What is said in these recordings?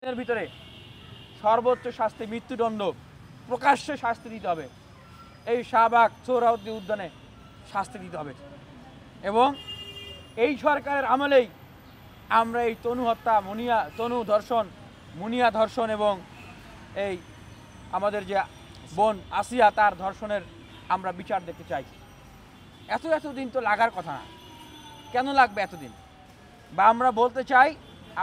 এর ভিতরে সর্বোচ্চ শাস্তি মৃত্যুদণ্ড, প্রকাশ্যে শাস্তি দিতে হবে। এই শাহবাগ সোহরাওয়ার্দী উদ্যানে শাস্তি দিতে হবে। এবং এই সরকারের আমলেই আমরা এই তনু হত্যা, তনু ধর্ষণ, মুনিয়া ধর্ষণ এবং এই আমাদের যে বোন আসিয়া তার ধর্ষণের আমরা বিচার দেখতে চাই। এতদিন তো লাগার কথা না, কেন লাগবে এতদিন? বা আমরা বলতে চাই,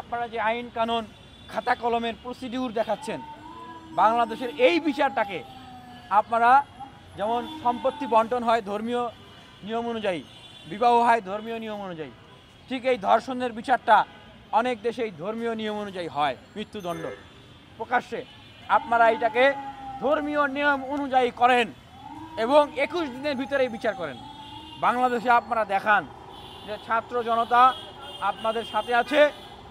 আপনারা যে আইন কানুন খাতা কলমের প্রসিডিউর দেখাচ্ছেন, বাংলাদেশের এই বিচারটাকে আপনারা, যেমন সম্পত্তি বন্টন হয় ধর্মীয় নিয়ম অনুযায়ী, বিবাহ হয় ধর্মীয় নিয়ম অনুযায়ী, ঠিক এই ধর্ষণের বিচারটা অনেক দেশেই ধর্মীয় নিয়ম অনুযায়ী হয়, মৃত্যুদণ্ড। প্রকাশ্যে আপনারা এটাকে ধর্মীয় নিয়ম অনুযায়ী করেন এবং 21 দিনের ভিতরেই বিচার করেন। বাংলাদেশে আপনারা দেখান যে ছাত্র জনতা আপনাদের সাথে আছে,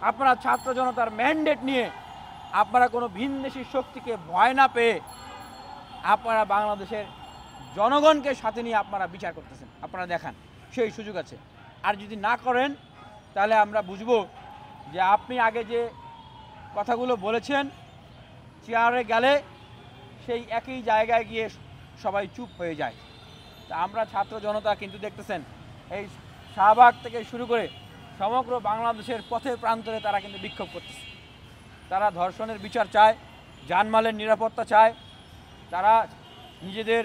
আপনারা ছাত্র জনতার ম্যান্ডেট নিয়ে আপনারা কোনো ভিনদেশী শক্তিকে ভয় না পেয়ে আপনারা বাংলাদেশের জনগণকে সাথে নিয়ে আপনারা বিচার করতেছেন। আপনারা দেখান, সেই সুযোগ আছে। আর যদি না করেন তাহলে আমরা বুঝবো যে আপনি আগে যে কথাগুলো বলেছেন, চেয়ারে গেলে সেই একই জায়গায় গিয়ে সবাই চুপ হয়ে যায়। তা আমরা ছাত্র জনতা কিন্তু দেখতেছেন, এই শাহবাগ থেকে শুরু করে সমগ্র বাংলাদেশের পথে প্রান্তরে তারা কিন্তু বিক্ষোভ করতেছে। তারা ধর্ষণের বিচার চায়, জানমালের নিরাপত্তা চায়, তারা নিজেদের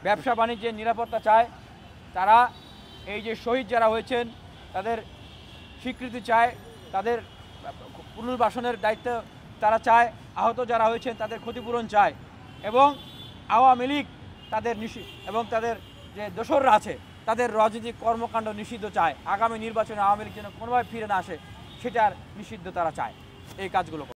ব্যবসা বাণিজ্যের নিরাপত্তা চায়, তারা এই যে শহীদ যারা হয়েছেন তাদের স্বীকৃতি চায়, তাদের পুনর্বাসনের দায়িত্ব তারা চায়, আহত যারা হয়েছেন তাদের ক্ষতিপূরণ চায়, এবং আওয়ামী লীগ তাদের এবং তাদের যে দোসররা আছে তাদের রাজনৈতিক কর্মকাণ্ড নিষিদ্ধ চায়। আগামী নির্বাচনে আওয়ামী লীগ যেন কোনোভাবে ফিরে না আসে, সেটার নিষিদ্ধ তারা চায়। এই কাজগুলো